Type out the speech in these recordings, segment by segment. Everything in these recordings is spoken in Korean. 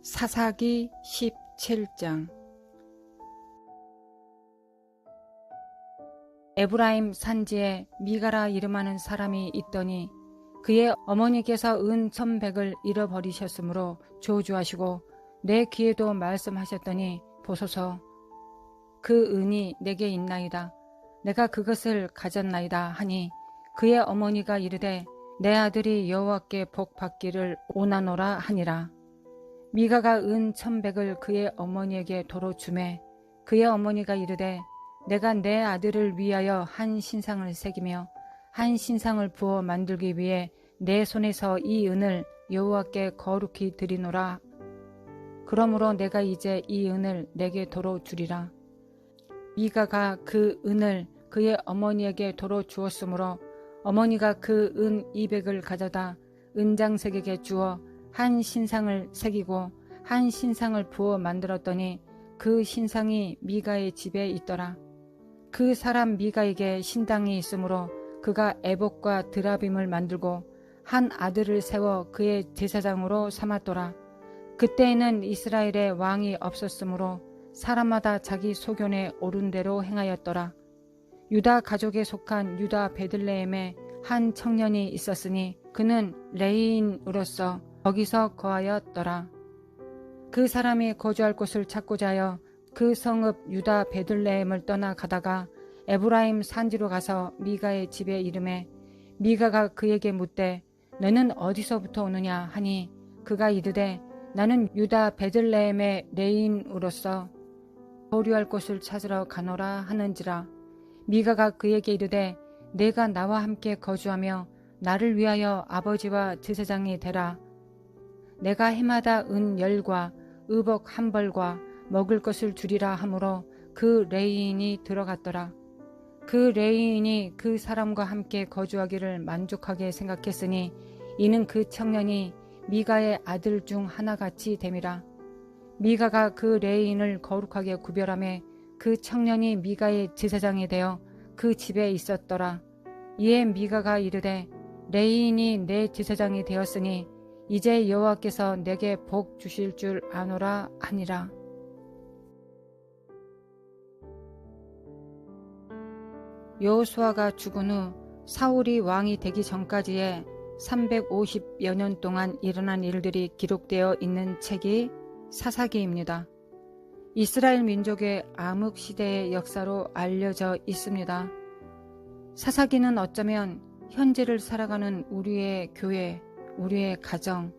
사사기 17장. 에브라임 산지에 미가라 이름하는 사람이 있더니 그의 어머니께서 은 1,100을 잃어버리셨으므로 저주하시고 내 귀에도 말씀하셨더니 보소서, 그 은이 내게 있나이다. 내가 그것을 가졌나이다 하니 그의 어머니가 이르되 내 아들이 여호와께 복 받기를 원하노라 하니라. 미가가 은 1,100을 그의 어머니에게 도로 주매 그의 어머니가 이르되 내가 내 아들을 위하여 한 신상을 새기며 한 신상을 부어 만들기 위해 내 손에서 이 은을 여호와께 거룩히 드리노라. 그러므로 내가 이제 이 은을 내게 도로 주리라. 미가가 그 은을 그의 어머니에게 도로 주었으므로 어머니가 그 은 200을 가져다 은장색에게 주어 한 신상을 새기고 한 신상을 부어 만들었더니 그 신상이 미가의 집에 있더라. 그 사람 미가에게 신당이 있으므로 그가 에봇과 드라빔을 만들고 한 아들을 세워 그의 제사장으로 삼았더라. 그때에는 이스라엘에 왕이 없었으므로 사람마다 자기 소견에 옳은 대로 행하였더라. 유다 가족에 속한 유다 베들레헴에 한 청년이 있었으니 그는 레위인으로서 거기서 거하였더라. 그 사람이 거주할 곳을 찾고자 하여 그 성읍 유다 베들레헴을 떠나 가다가 에브라임 산지로 가서 미가의 집에 이르매 미가가 그에게 묻되 너는 어디서부터 오느냐 하니 그가 이르되 나는 유다 베들레헴의 레위인으로서 거류할 곳을 찾으러 가노라 하는지라. 미가가 그에게 이르되 내가 나와 함께 거주하며 나를 위하여 아버지와 제사장이 되라. 내가 해마다 은 10과 의복 1벌과 먹을 것을 주리라 하므로 그 레위인이 들어갔더라. 그 레위인이 그 사람과 함께 거주하기를 만족하게 생각했으니 이는 그 청년이 미가의 아들 중 하나같이 됨이라. 미가가 그 레위인을 거룩하게 구별하며 그 청년이 미가의 제사장이 되어 그 집에 있었더라. 이에 미가가 이르되 레위인이 내 제사장이 되었으니 이제 여호와께서 내게 복 주실 줄 아노라 하니라. 여호수아가 죽은 후 사울이 왕이 되기 전까지의 350여 년 동안 일어난 일들이 기록되어 있는 책이 사사기입니다. 이스라엘 민족의 암흑 시대의 역사로 알려져 있습니다. 사사기는 어쩌면 현재를 살아가는 우리의 교회, 우리의 가정,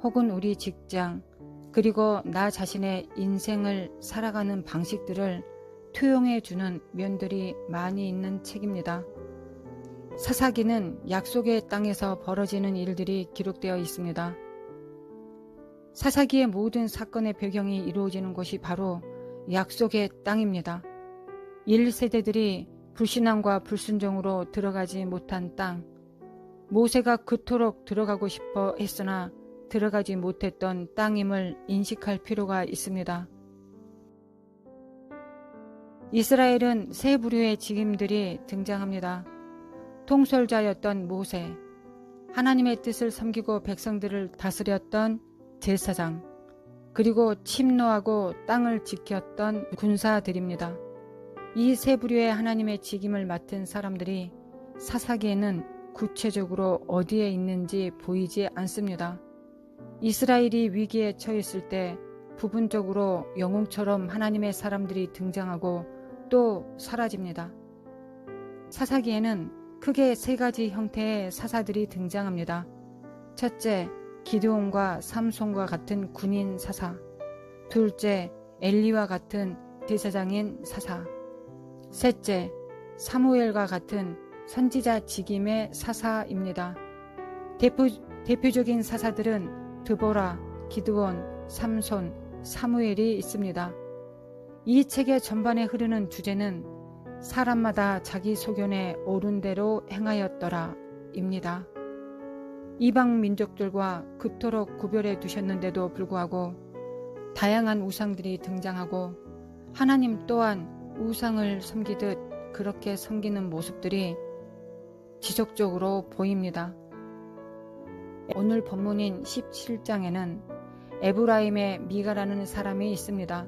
혹은 우리 직장, 그리고 나 자신의 인생을 살아가는 방식들을 투영해 주는 면들이 많이 있는 책입니다. 사사기는 약속의 땅에서 벌어지는 일들이 기록되어 있습니다. 사사기의 모든 사건의 배경이 이루어지는 곳이 바로 약속의 땅입니다. 1세대들이 불신앙과 불순종으로 들어가지 못한 땅, 모세가 그토록 들어가고 싶어 했으나 들어가지 못했던 땅임을 인식할 필요가 있습니다. 이스라엘은 세 부류의 직임들이 등장합니다. 통솔자였던 모세, 하나님의 뜻을 섬기고 백성들을 다스렸던 제사장, 그리고 침노하고 땅을 지켰던 군사들입니다. 이 세 부류의 하나님의 직임을 맡은 사람들이 사사기에는 구체적으로 어디에 있는지 보이지 않습니다. 이스라엘이 위기에 처했을 때 부분적으로 영웅처럼 하나님의 사람들이 등장하고 또 사라집니다. 사사기에는 크게 3가지 형태의 사사들이 등장합니다. 첫째, 기드온과 삼손과 같은 군인 사사. 둘째, 엘리와 같은 제사장인 사사. 셋째, 사무엘과 같은 선지자 직임의 사사입니다. 대표적인 사사들은 드보라, 기드온, 삼손, 사무엘이 있습니다. 이 책의 전반에 흐르는 주제는 사람마다 자기 소견에 옳은 대로 행하였더라 입니다. 이방 민족들과 그토록 구별해 두셨는데도 불구하고 다양한 우상들이 등장하고 하나님 또한 우상을 섬기듯 그렇게 섬기는 모습들이 지속적으로 보입니다. 오늘 본문인 17장에는 에브라임의 미가라는 사람이 있습니다.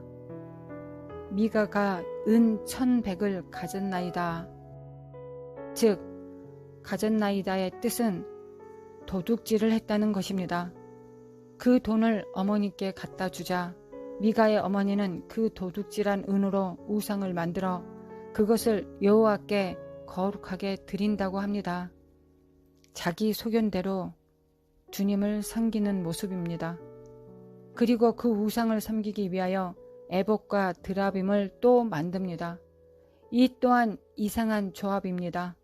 미가가 은 1,100을 가졌나이다. 즉 가졌나이다의 뜻은 도둑질을 했다는 것입니다. 그 돈을 어머니께 갖다 주자 미가의 어머니는 그 도둑질한 은으로 우상을 만들어 그것을 여호와께 거룩하게 드린다고 합니다. 자기 소견대로 주님을 섬기는 모습입니다. 그리고 그 우상을 섬기기 위하여 에봇과 드라빔을 또 만듭니다. 이 또한 이상한 조합입니다.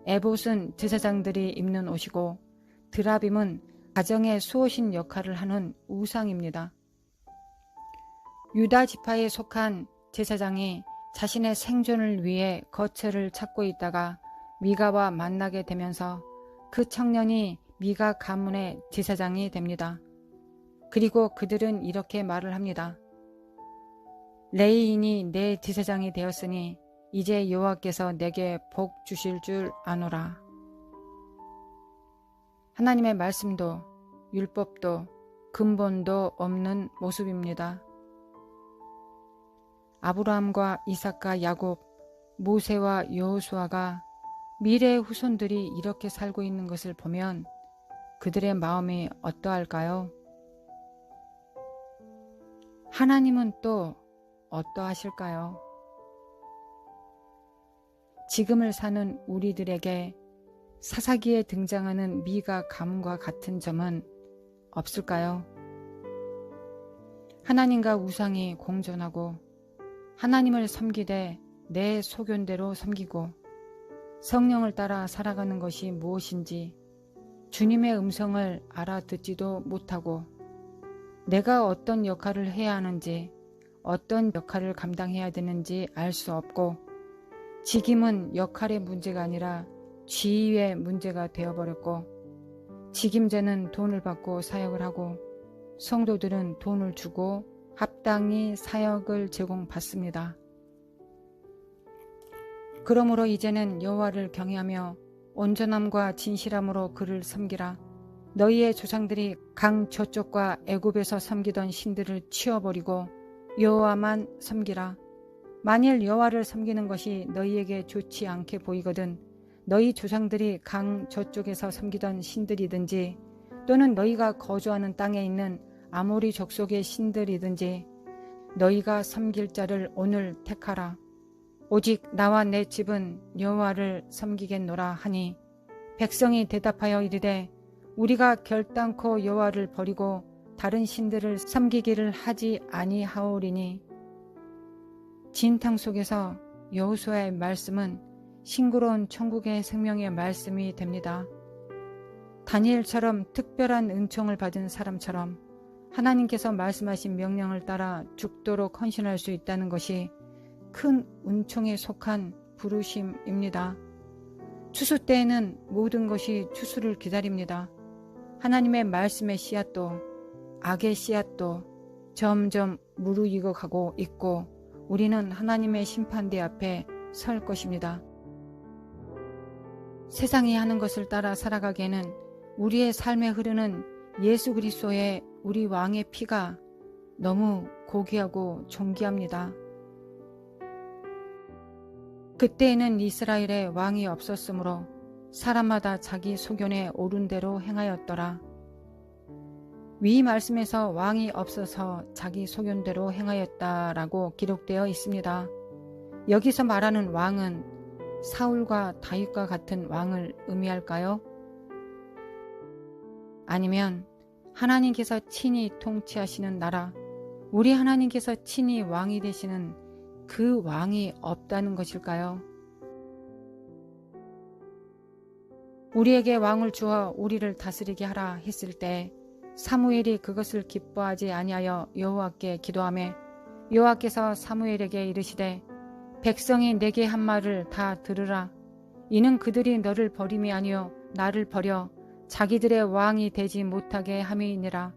에봇은 제사장들이 입는 옷이고 드라빔은 가정의 수호신 역할을 하는 우상입니다. 유다 지파에 속한 제사장이 자신의 생존을 위해 거처를 찾고 있다가 미가와 만나게 되면서 그 청년이 미가 가문의 제사장이 됩니다. 그리고 그들은 이렇게 말을 합니다. 레이인이 내 제사장이 되었으니 이제 여호와께서 내게 복 주실 줄 아노라. 하나님의 말씀도 율법도 근본도 없는 모습입니다. 아브라함과 이삭과 야곱, 모세와 여호수아가 미래의 후손들이 이렇게 살고 있는 것을 보면 그들의 마음이 어떠할까요? 하나님은 또 어떠하실까요? 지금을 사는 우리들에게 사사기에 등장하는 미가 가문과 같은 점은 없을까요? 하나님과 우상이 공존하고 하나님을 섬기되 내 소견대로 섬기고 성령을 따라 살아가는 것이 무엇인지 주님의 음성을 알아듣지도 못하고 내가 어떤 역할을 해야 하는지 어떤 역할을 감당해야 되는지 알 수 없고 직임은 역할의 문제가 아니라 지위의 문제가 되어버렸고 직임자는 돈을 받고 사역을 하고 성도들은 돈을 주고 합당히 사역을 제공받습니다. 그러므로 이제는 여호와를 경외하며 온전함과 진실함으로 그를 섬기라. 너희의 조상들이 강 저쪽과 애굽에서 섬기던 신들을 치워버리고 여호와만 섬기라. 만일 여호와를 섬기는 것이 너희에게 좋지 않게 보이거든 너희 조상들이 강 저쪽에서 섬기던 신들이든지 또는 너희가 거주하는 땅에 있는 아모리 족속의 신들이든지 너희가 섬길 자를 오늘 택하라. 오직 나와 내 집은 여호와를 섬기겠노라 하니 백성이 대답하여 이르되 우리가 결단코 여호와를 버리고 다른 신들을 섬기기를 하지 아니하오리니. 진탕 속에서 여호수아의 말씀은 싱그러운 천국의 생명의 말씀이 됩니다. 다니엘처럼 특별한 은총을 받은 사람처럼 하나님께서 말씀하신 명령을 따라 죽도록 헌신할 수 있다는 것이 큰 은총에 속한 부르심입니다. 추수 때에는 모든 것이 추수를 기다립니다. 하나님의 말씀의 씨앗도 악의 씨앗도 점점 무르익어 가고 있고 우리는 하나님의 심판대 앞에 설 것입니다. 세상이 하는 것을 따라 살아가기에는 우리의 삶에 흐르는 예수 그리스도의 우리 왕의 피가 너무 고귀하고 존귀합니다. 그때에는 이스라엘에 왕이 없었으므로 사람마다 자기 소견에 옳은 대로 행하였더라. 위 말씀에서 왕이 없어서 자기 소견대로 행하였다라고 기록되어 있습니다. 여기서 말하는 왕은 사울과 다윗과 같은 왕을 의미할까요? 아니면 하나님께서 친히 통치하시는 나라, 우리 하나님께서 친히 왕이 되시는 그 왕이 없다는 것일까요? 우리에게 왕을 주어 우리를 다스리게 하라 했을 때 사무엘이 그것을 기뻐하지 아니하여 여호와께 기도하며 여호와께서 사무엘에게 이르시되 백성이 내게 한 말을 다 들으라. 이는 그들이 너를 버림이 아니요 나를 버려 자기들의 왕이 되지 못하게 함이니라.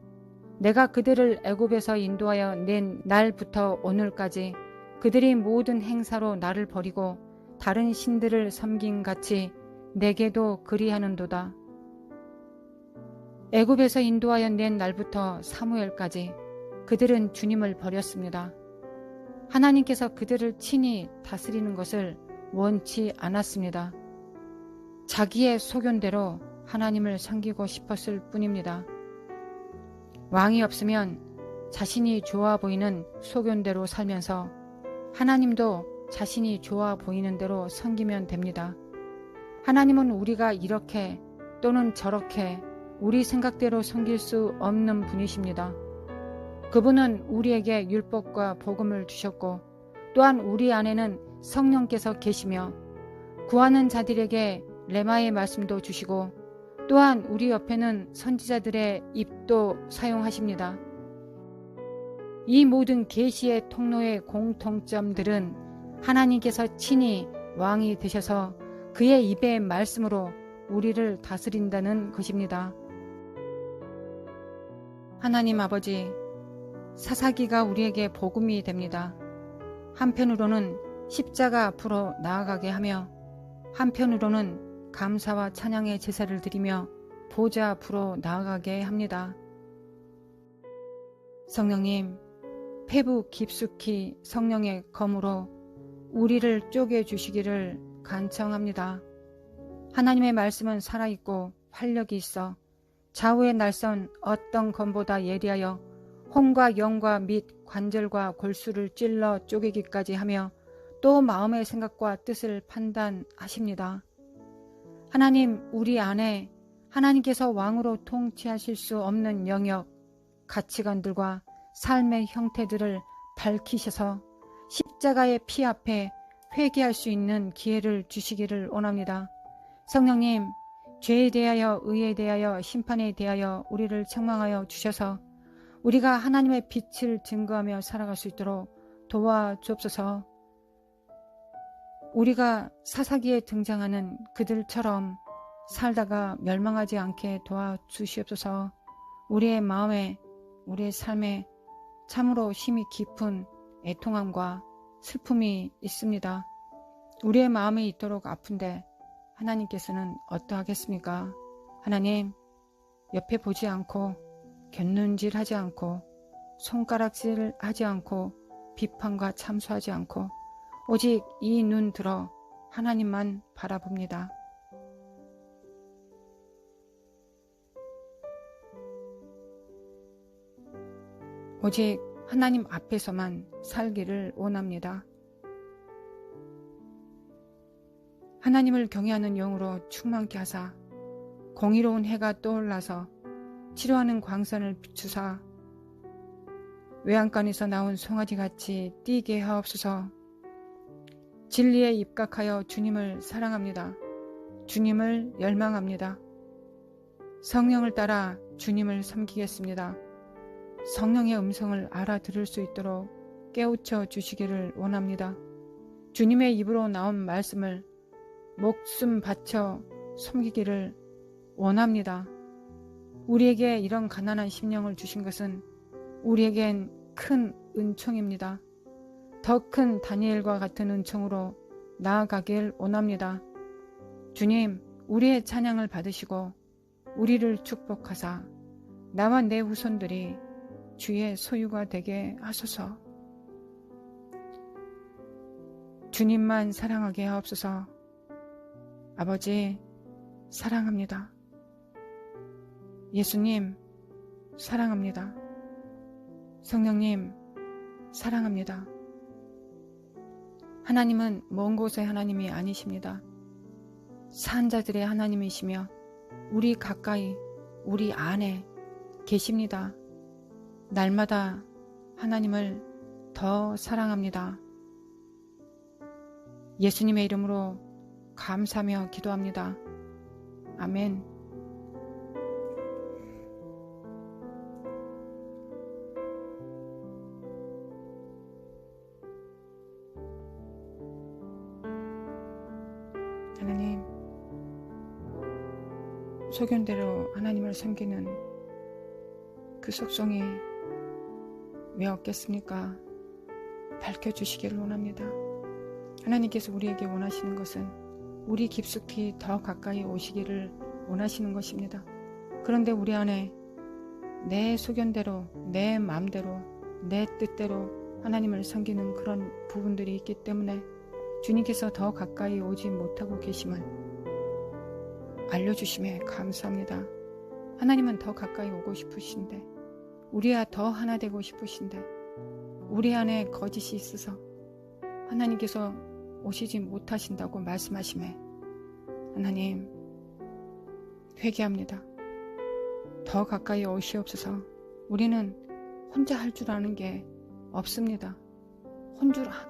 내가 그들을 애굽에서 인도하여 낸 날부터 오늘까지 그들이 모든 행사로 나를 버리고 다른 신들을 섬긴 같이 내게도 그리하는도다. 애굽에서 인도하여 낸 날부터 사무엘까지 그들은 주님을 버렸습니다. 하나님께서 그들을 친히 다스리는 것을 원치 않았습니다. 자기의 소견대로 하나님을 섬기고 싶었을 뿐입니다. 왕이 없으면 자신이 좋아 보이는 소견대로 살면서 하나님도 자신이 좋아 보이는 대로 섬기면 됩니다. 하나님은 우리가 이렇게 또는 저렇게 우리 생각대로 섬길 수 없는 분이십니다. 그분은 우리에게 율법과 복음을 주셨고 또한 우리 안에는 성령께서 계시며 구하는 자들에게 레마의 말씀도 주시고 또한 우리 옆에는 선지자들의 입도 사용하십니다. 이 모든 계시의 통로의 공통점들은 하나님께서 친히 왕이 되셔서 그의 입의 말씀으로 우리를 다스린다는 것입니다. 하나님 아버지, 사사기가 우리에게 복음이 됩니다. 한편으로는 십자가 앞으로 나아가게 하며 한편으로는 감사와 찬양의 제사를 드리며 보좌 앞으로 나아가게 합니다. 성령님, 폐부 깊숙이 성령의 검으로 우리를 쪼개주시기를 간청합니다. 하나님의 말씀은 살아있고 활력이 있어 좌우의 날선 어떤 검보다 예리하여 혼과 영과 및 관절과 골수를 찔러 쪼개기까지 하며 또 마음의 생각과 뜻을 판단하십니다. 하나님, 우리 안에 하나님께서 왕으로 통치하실 수 없는 영역, 가치관들과 삶의 형태들을 밝히셔서 십자가의 피 앞에 회개할 수 있는 기회를 주시기를 원합니다. 성령님, 죄에 대하여 의에 대하여 심판에 대하여 우리를 책망하여 주셔서 우리가 하나님의 빛을 증거하며 살아갈 수 있도록 도와주옵소서. 우리가 사사기에 등장하는 그들처럼 살다가 멸망하지 않게 도와주시옵소서. 우리의 마음에, 우리의 삶에 참으로 심히 깊은 애통함과 슬픔이 있습니다. 우리의 마음이 있도록 아픈데 하나님께서는 어떠하겠습니까? 하나님, 옆에 보지 않고 곁눈질하지 않고 손가락질하지 않고 비판과 참수하지 않고 오직 이 눈 들어 하나님만 바라봅니다. 오직 하나님 앞에서만 살기를 원합니다. 하나님을 경외하는 영으로 충만케 하사 공의로운 해가 떠올라서 치료하는 광선을 비추사 외양간에서 나온 송아지같이 뛰게 하옵소서. 진리에 입각하여 주님을 사랑합니다. 주님을 열망합니다. 성령을 따라 주님을 섬기겠습니다. 성령의 음성을 알아들을 수 있도록 깨우쳐 주시기를 원합니다. 주님의 입으로 나온 말씀을 목숨 바쳐 섬기기를 원합니다. 우리에게 이런 가난한 심령을 주신 것은 우리에겐 큰 은총입니다. 더 큰 다니엘과 같은 은총으로 나아가길 원합니다. 주님, 우리의 찬양을 받으시고 우리를 축복하사 나와 내 후손들이 주의 소유가 되게 하소서. 주님만 사랑하게 하옵소서. 아버지, 사랑합니다. 예수님, 사랑합니다. 성령님, 사랑합니다. 하나님은 먼 곳의 하나님이 아니십니다. 산자들의 하나님이시며 우리 가까이, 우리 안에 계십니다. 날마다 하나님을 더 사랑합니다. 예수님의 이름으로 감사하며 기도합니다. 아멘. 하나님, 소견대로 하나님을 섬기는 그 속성이 왜 없겠습니까? 밝혀주시기를 원합니다. 하나님께서 우리에게 원하시는 것은 우리 깊숙이 더 가까이 오시기를 원하시는 것입니다. 그런데 우리 안에 내 소견대로, 내 마음대로, 내 뜻대로 하나님을 섬기는 그런 부분들이 있기 때문에 주님께서 더 가까이 오지 못하고 계심을 알려주심에 감사합니다. 하나님은 더 가까이 오고 싶으신데, 우리와 더 하나 되고 싶으신데, 우리 안에 거짓이 있어서 하나님께서 오시지 못하신다고 말씀하심에 하나님 회개합니다. 더 가까이 오시옵소서. 우리는 혼자 할 줄 아는 게 없습니다.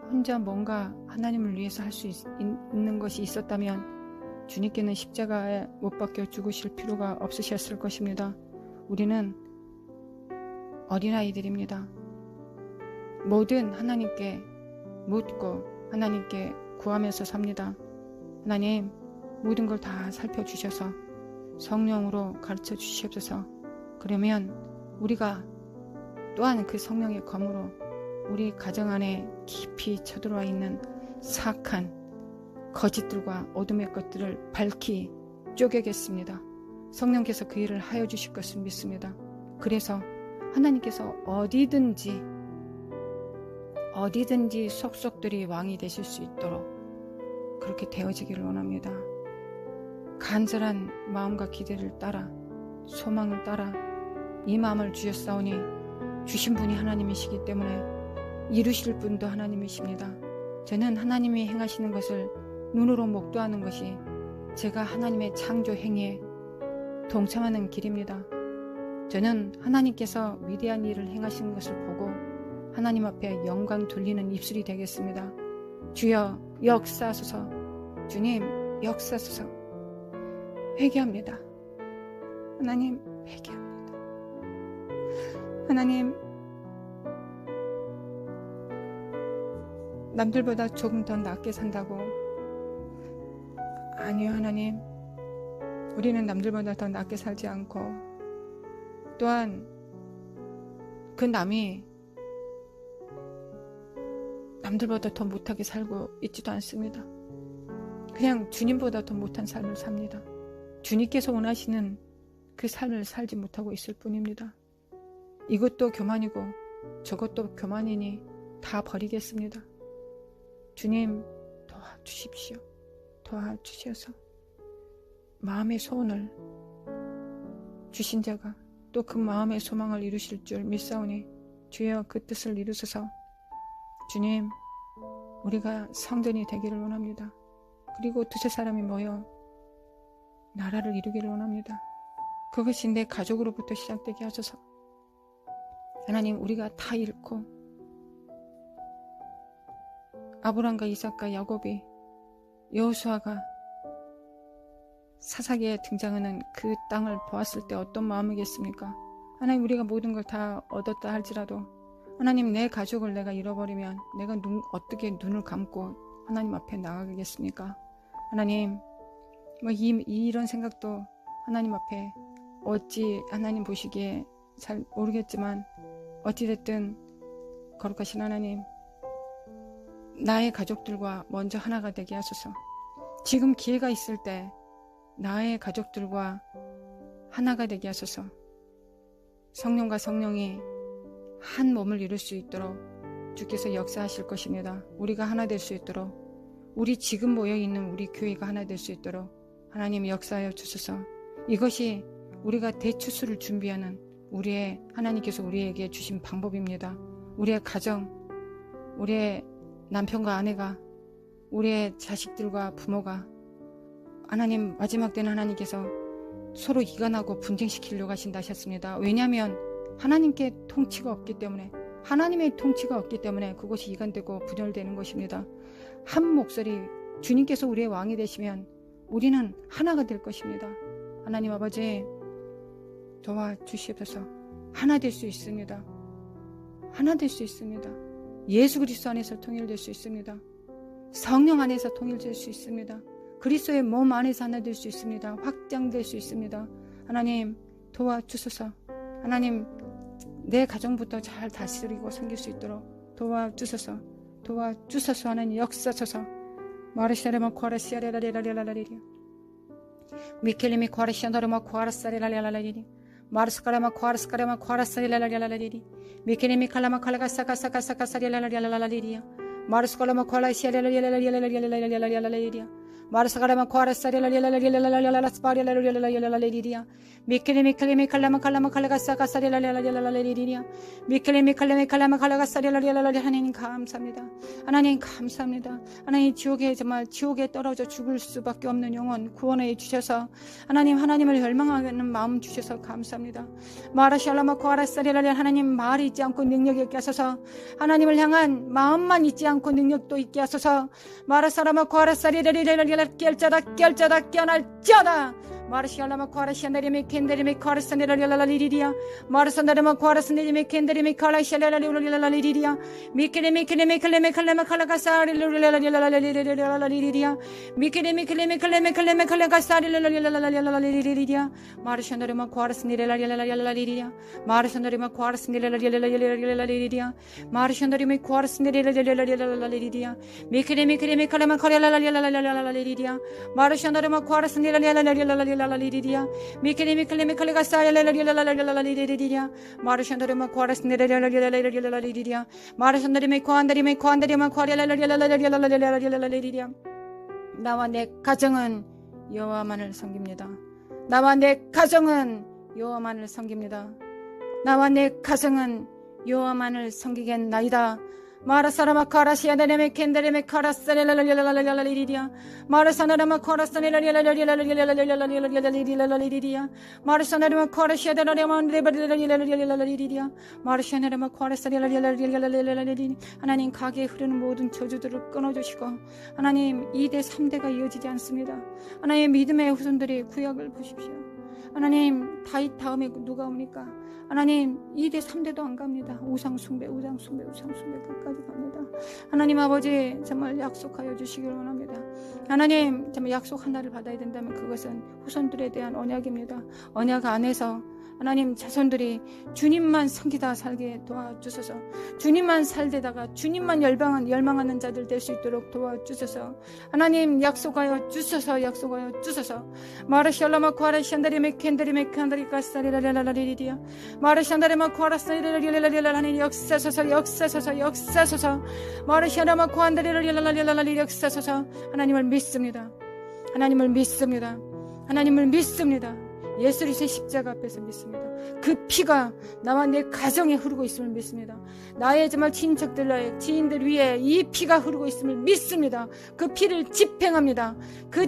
혼자 뭔가 하나님을 위해서 할 수 있는 것이 있었다면 주님께는 십자가에 못 박혀 죽으실 필요가 없으셨을 것입니다. 우리는 어린아이들입니다. 뭐든 하나님께 묻고 하나님께 구하면서 삽니다. 하나님 모든 걸 다 살펴주셔서 성령으로 가르쳐 주시옵소서. 그러면 우리가 또한 그 성령의 검으로 우리 가정 안에 깊이 쳐들어와 있는 사악한 거짓들과 어둠의 것들을 밝히 쪼개겠습니다. 성령께서 그 일을 하여 주실 것을 믿습니다. 그래서 하나님께서 어디든지 속속들이 왕이 되실 수 있도록 그렇게 되어지기를 원합니다. 간절한 마음과 기대를 따라 소망을 따라 이 마음을 주셨사오니 주신 분이 하나님이시기 때문에 이루실 분도 하나님이십니다. 저는 하나님이 행하시는 것을 눈으로 목도하는 것이 제가 하나님의 창조 행위에 동참하는 길입니다. 저는 하나님께서 위대한 일을 행하시는 것을 보고 하나님 앞에 영광 돌리는 입술이 되겠습니다. 주여 역사하소서. 주님 역사하소서. 회개합니다. 하나님 회개합니다. 하나님 남들보다 조금 더 낫게 산다고. 아니요 하나님, 우리는 남들보다 더 낫게 살지 않고 또한 그 남이 남들보다 더 못하게 살고 있지도 않습니다. 그냥 주님보다 더 못한 삶을 삽니다. 주님께서 원하시는 그 삶을 살지 못하고 있을 뿐입니다. 이것도 교만이고 저것도 교만이니 다 버리겠습니다. 주님 도와주십시오. 도와주셔서 마음의 소원을 주신 자가 또 그 마음의 소망을 이루실 줄 믿사오니 주여 그 뜻을 이루소서. 주님 우리가 성전이 되기를 원합니다. 그리고 두세 사람이 모여 나라를 이루기를 원합니다. 그것이 내 가족으로부터 시작되게 하소서. 하나님 우리가 다 잃고 아브람과 이삭과 야곱이 여호수아가 사사기에 등장하는 그 땅을 보았을 때 어떤 마음이겠습니까? 하나님 우리가 모든 걸 다 얻었다 할지라도 하나님 내 가족을 내가 잃어버리면 내가 어떻게 눈을 감고 하나님 앞에 나가겠습니까? 하나님 이런 생각도 하나님 앞에 어찌 하나님 보시기에 잘 모르겠지만 어찌됐든 거룩하신 하나님 나의 가족들과 먼저 하나가 되게 하소서. 지금 기회가 있을 때 나의 가족들과 하나가 되게 하소서. 성령과 성령이 한 몸을 이룰 수 있도록 주께서 역사하실 것입니다. 우리가 하나 될 수 있도록 우리 지금 모여있는 우리 교회가 하나 될 수 있도록 하나님 역사하여 주소서. 이것이 우리가 대추수를 준비하는 우리의 하나님께서 우리에게 주신 방법입니다. 우리의 가정, 우리의 남편과 아내가, 우리의 자식들과 부모가 하나님 마지막 때는 하나님께서 서로 이간하고 분쟁시키려고 하신다 하셨습니다. 왜냐하면 하나님께 통치가 없기 때문에, 하나님의 통치가 없기 때문에 그것이 이간되고 분열되는 것입니다. 한 목소리, 주님께서 우리의 왕이 되시면 우리는 하나가 될 것입니다. 하나님 아버지 도와주시옵소서. 하나 될 수 있습니다. 하나 될 수 있습니다. 예수 그리스도 안에서 통일될 수 있습니다. 성령 안에서 통일될 수 있습니다. 그리스도의 몸 안에서 하나 될 수 있습니다. 확장될 수 있습니다. 하나님 도와주소서. 하나님 내 가정부터 잘 다스리고 섬길 수 있도록 도와주소서. 도와주소서. 하나님 역사소서. 마르샤레마 코아라시아레라리라리라리리리 미켈리미 코아라시아노르마 코아라사리라리라리리 마르스카라마 코아라스카라마 코아라사리라리라리리 미켈리미 칼라마 칼라가사카사카사카사리라리라리리리야 마르스카라마 코아라시아레라리라리라리라리라리라리리리야 마르스카라마 코아라사리라리라리라리라리라리라리리리야 미켈리미 칼라마 칼라마 칼라가사카사리라리라리라리리리야 미켈리미 칼라마 칼라가사리라리라리라리 하나님 감사합니다. 하나님 감사합니다. 하나님 지옥에 떨어져 죽을 수밖에 없는 영혼 구원해 주셔서 하나님을 멸망하는 마음 주셔서 감사합니다. 마라샬라마 코아라사리라리 하나님 말이 있지 않고 능력이 있게 하소서. 하나님을 향한 마음만 있지 않고 능력도 있게 하소서. 마라사라마 코아라사리라리라리 깰자다 깨어날지어다. 마르시알라마 코아라시안데리미 켄데리미 코아라산데라리라리리리야 마르산데리마 코아라산데리미 켄데리미 코아라시알라리라리라리리리야 미케레미 칼레마 칼라가사리라리라리라리라리리리야 미케레미 칼라가사리라리라리라리라리리리야 마르산데리마 코아라산데라리라리라리리리야 마르산데리마 코아라산데라리라리라리라리리야 마르산데리미 코아라산데라리라리라리라리리야 미케레미 칼레마 칼라라리라리라리라리리야 마르산데리마 코아라산데라리라리라리라리리야 미케레미칼레미칼레가사리라리라리라리라리리리야 마르산데리마 코아라산데라리라리라리라리리리야 마르산데리미 코안데리마 코아라리라리라리라리라리리리야 나와 내 가정은 여호와만을 섬깁니다. 나와 내 가정은 여호와만을 섬깁니다. 나와 내 가정은 여호와만을 섬기겠나이다. 마라사라마 카라시아데레메 켄데레메 카라사레라리라리라리라리리리야 마라사나라마 카라사네라리라리라리라리라리라리라리라리리리야 마라사나라마 카라시아데라리라리라리라리라리리리야 마라샤나라마 카라사레라리라리라리라리라리리 하나님 가게에 흐르는 모든 저주들을 끊어주시고 하나님 2대 3대가 이어지지 않습니다. 하나님 믿음의 후손들이 구약을 보십시오. 하나님 다윗 다음에 누가 옵니까? 하나님 2대 3대도 안 갑니다. 우상숭배 끝까지 갑니다. 하나님 아버지 정말 약속하여 주시기를 원합니다. 하나님 정말 약속 하나를 받아야 된다면 그것은 후손들에 대한 언약입니다. 언약 안에서 하나님 자손들이 주님만 섬기다 살게 도와주소서. 주님만 살되다가 주님만 열망하는 자들 될 수 있도록 도와주소서. 하나님 약속하여 주소서. 마르샬라마 코아라샨다리메 켄다리메 칸다리카사리라리라리리리야 마르샨다리마 코아라사리라리라리라리 하나님 역사소서. 마르샤라마 코안다리라리라리라리 역사소서. 하나님을 믿습니다. 예수 그리스도의 십자가 앞에서 믿습니다. 그 피가 나와 내 가정에 흐르고 있음을 믿습니다. 나의 정말 친척들, 나의 지인들 위에 이 피가 흐르고 있음을 믿습니다. 그 피를 집행합니다. 그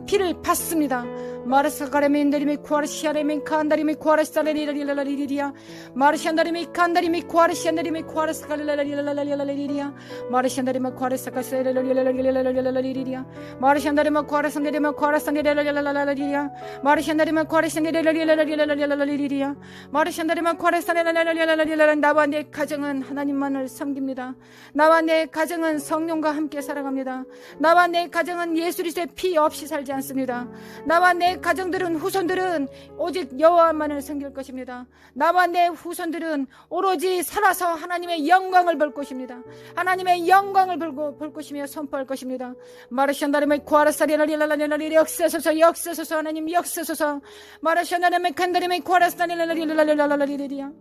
피를 받습니다. 마르사가레멘데리미 코아르시아레멘 칸다리미 코아르사레리라리라리리리야 마르샨다리미 칸다리미 코아르시안다리미 코아르사가레라리라리라리리리야 마르샨다리마 코아르사가세라리라리라리라리리리야 마르샨다리마 코아르산데리마 코아르산데라리라리라리리야 마르샨다리마 코아르산데라리라리라리라리리리야 마르샨다리마 코아르산데라리라리라리라리 나와 내 가정은 하나님만을 섬깁니다. 나와 내 가정은 성령과 함께 살아갑니다. 나와 내 가정은 예수 그리스도의 피 없이 살지 않습니다. 나와 내 가정들은 후손들은 오직 여호와만을 섬길 것입니다. 나와 내 후손들은 오로지 살아서 하나님의 영광을 볼 것입니다. 하나님의 영광을 볼 것이며 선포할 것입니다. 마르샨다르메 코아라사리라리라리라리 역사소서 하나님 역사소서 마르샨다르메 칸다르메 코아라사리라리라리라리라리리야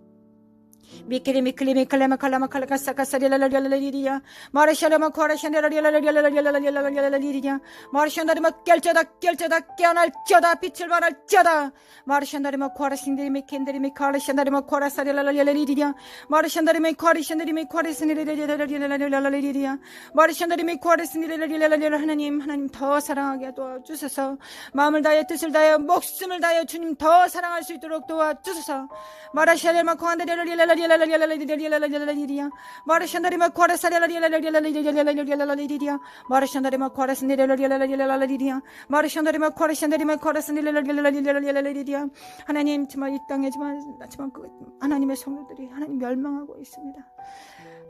미케레미클레미 칼라마 칼라가사카사리라리라리리야 마르샤라마 코아라샨다리라리라리라리라리라리리야 마르샨다리마 깰쩌다 깨어날쩌다 빛을 발할쩌다 마르샨다리마 코아라신데리미 켄데리미 카라샨다리마 코아라사리라리라리리야 마르샨다리미 코아라산데리라리라리라리라리리야 마르샨다리미 코아라산데리라리라리라 하나님 더 사랑하게 도와주소서. 마음을 다해 뜻을 다해 목숨을 다해 주님 더 사랑할 수 있도록 도와주소서. 마르샤라마 코안데리라리라리라리라리리야 마르샨다리마 코아라사리라리라리라리라리라리라리리야 마르샨다리마 코아라산데리라리라리라리라리야 마르샨다리마 코아라산데리라리라리라리라리라리야 하나님 정말 이 땅에 정말 하나님의 성도들이 하나님 멸망하고 있습니다.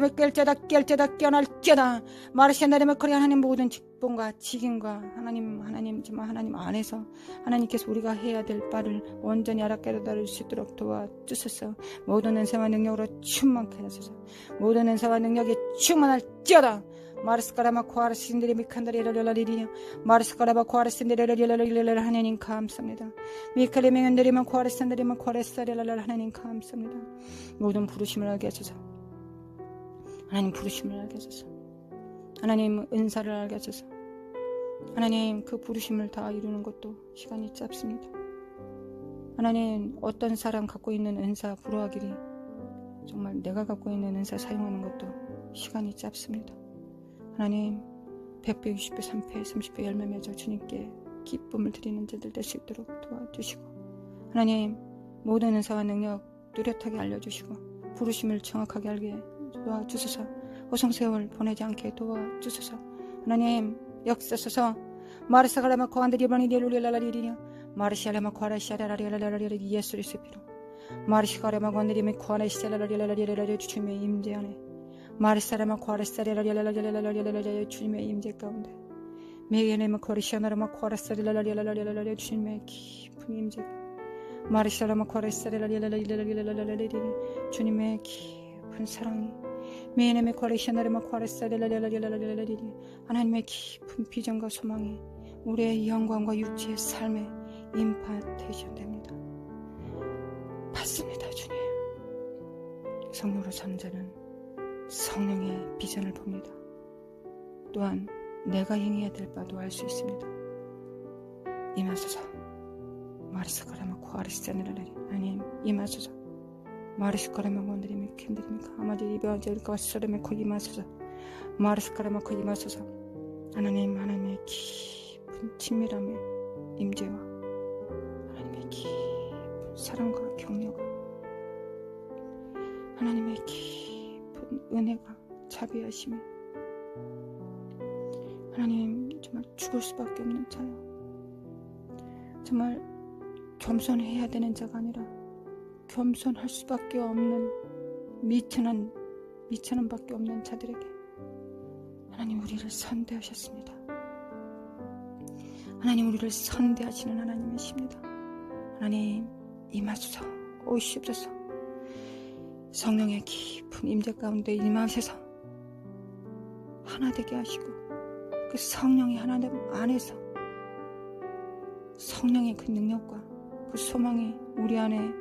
내리며 깰때다 깨어날지어다. 마르시아 내리며 그리 하나님 모든 직분과 직임과 하나님 정말 하나님 안에서 하나님께서 우리가 해야 될 바를 온전히 알아깨달을 수 있도록 도와주소서. 모든 은사와 능력으로 충만케 하소서. 모든 은사와 능력이 충만할지어다. 마르스카라마 코아르신들이 미칸다리라리라리리냐 마르스카라바 코아르신들이라리라리라리라 하나님 감사합니다. 미카리 맹은들이만 코아르산들이만 코아르사리라리라 하나님 감사합니다. 모든 부르심을 알게 하소서. 하나님 부르심을 알게 하소서. 하나님 은사를 알게 하소서. 하나님 그 부르심을 다 이루는 것도 시간이 짧습니다. 하나님 어떤 사람 갖고 있는 은사 부러워하기리 정말 내가 갖고 있는 은사 사용하는 것도 시간이 짧습니다. 하나님 100배, 60배, 3배, 30배 열매 맺어 주님께 기쁨을 드리는 자들 될 수 있도록 도와주시고 하나님 모든 은사와 능력 뚜렷하게 알려주시고 부르심을 정확하게 알게 도와주소서. 호성세월 보내지 않게 도와주소서. 하나님 역사소서. 마르사가라마 코안드리 바니리룰리라리리냐 마르시아라마 코아라시아라라리라리라리 예수의 수피로 마르시가라마 건드리미 코아라시아라라리라리라리 주님의 임재 안에 마르사라마 코아라시아라라리라리라리 주님의 임재 가운데 메게네마 코리시아나라마 코아라시아라라리라리라리 주님의 깊은 임재 마르시아라마 코아라시아라라리라리라리 주님의 깊은 사랑이 메게네마 코리시아나라마 코아라시아라라리라리 하나님의 깊은 비전과 소망이 우리의 영광과 육체의 삶에 임파테이션 됩니다. 받습니다. 주님. 성령으로 사는 자는 성령의 비전을 봅니다. 또한 내가 행해야 될 바도 알 수 있습니다. 임하소서. 마르스카라마 코아리스타네라레리 하나님 임하소서. 마르스카라마 원드리미 캔드리미카 아마디 이베아제리카 와스라메 코 임하소서. 마르스카라마 코 임하소서. 하나님의 깊은 친밀함의 임재와 하나님의 깊은 사랑과 격려가 하나님의 깊은 은혜가 자비하심이 하나님 정말 죽을 수밖에 없는 자요. 정말 겸손해야 되는 자가 아니라 겸손할 수밖에 없는 미천한 밖에 없는 자들에게 하나님 우리를 선대하셨습니다. 하나님 우리를 선대하시는 하나님이십니다. 하나님 임하소서. 오시옵소서. 성령의 깊은 임재 가운데 임하셔서 하나 되게 하시고 그 성령의 하나님 안에서 성령의 그 능력과 그 소망이 우리 안에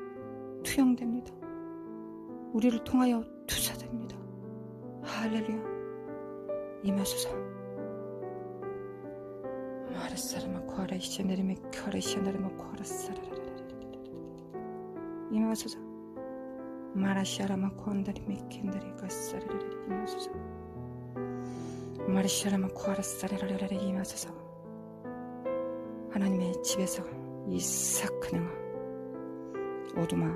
투영됩니다. 우리를 통하여 투사됩니다. 할렐루야. 임하소서. 마르사라마 코아라시아 내리메 코아라시아 내리메 코아라사라라라라 임하소서. 마라시아라마 코안다리메 켄다리 가사라라라 임하소서. 마르시아라마 코아라사라라라라 임하소서. 하나님의 집에서 이삭 그네와 오두마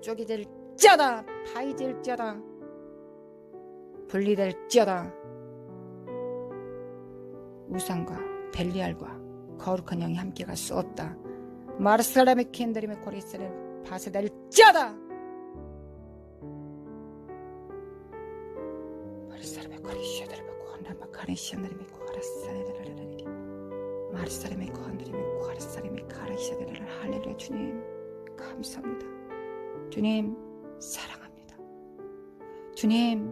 쪽이 될지어다. 파이질지어다. 분리될지어다. 우상과 벨리알과 거룩한 영이 함께 갈 수 없다. 마르사람의 캔드림의 고리스를 파쇄될지어다. 마르사람의 고리시아들을 받고 한란바 카레시아들을 믿고 가라사레르르르르 마르사람의 고한들을 믿고 가라사람의 카레시아들을 할렐루야. 주님 감사합니다. 주님 사랑합니다. 주님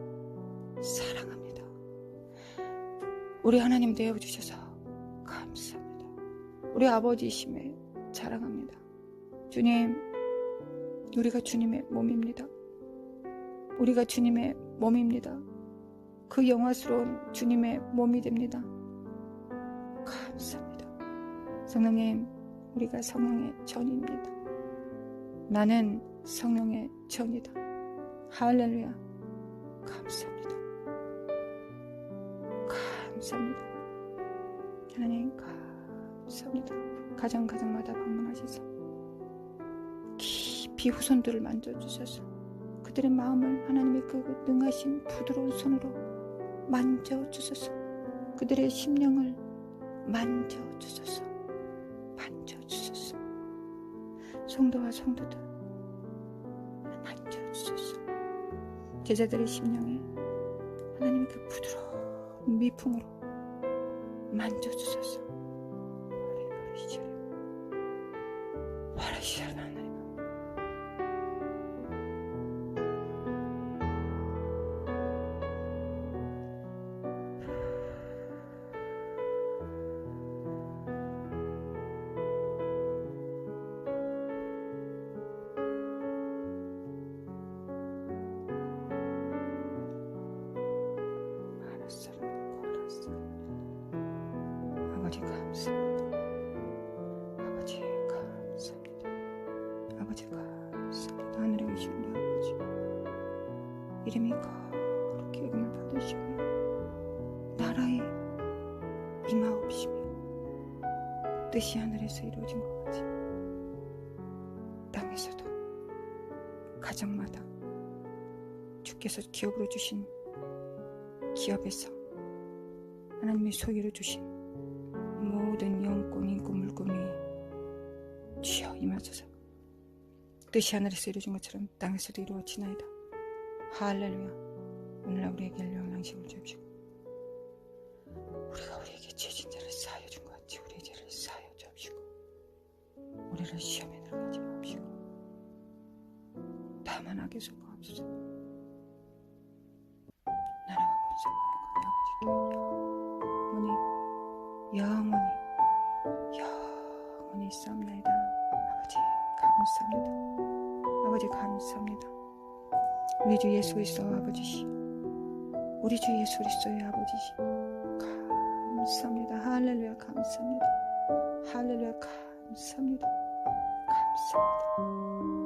사랑합니다. 우리 하나님 되어주셔서 감사합니다. 우리 아버지이심에 자랑합니다. 주님, 우리가 주님의 몸입니다. 우리가 주님의 몸입니다. 그 영화스러운 주님의 몸이 됩니다. 감사합니다. 성령님, 우리가 성령의 전입니다. 나는 성령의 전이다. 할렐루야. 감사합니다. 감사합니다. 하나님 감사합니다. 가정마다 방문하셔서 깊이 후손들을 만져주셔서 그들의 마음을 하나님의 그 능하신 부드러운 손으로 만져주셔서 그들의 심령을 만져주셔서 성도와 성도들 만져주셔서 제자들의 심령에 하나님의 그 부드러운 미풍으로 만져주셔서 바라시자라 하나님. 아버지 감사합니다. 아버지 감사합니다. 아버지 감사합니다. 하늘에 계신 우리 아버지, 이름이 거룩히 여김을 받으시며 나라의 임하옵시며 뜻이 하늘에서 이루어진 것 같이 땅에서도 가정마다 주께서 기업으로 주신 기업에서 하나님의 소유로 주신 모든 영권, 인권, 물권 위에 주여 임하소서. 뜻이 하늘에서 이루어진 것처럼 땅에서도 이루어지나이다. 할렐루야. 오늘날 우리에게 일용할 양식을 주옵시고 우리가 우리에게 죄진 자를 사하여 준 것 같이 우리의 죄를 사하여 주옵시고 우리를 시험에 들어가지 마옵시고 다만 악에 속하옵소서. 나라와 권세와 영광이 아버지께 영원히 있사옵나이다. 아버지 감사합니다. 아버지 감사합니다. 우리 주 예수 그리스도의 아버지시, 우리 주 예수 그리스도의 아버지시, 감사합니다. 할렐루야. 감사합니다. 할렐루야. 감사합니다. 감사합니다.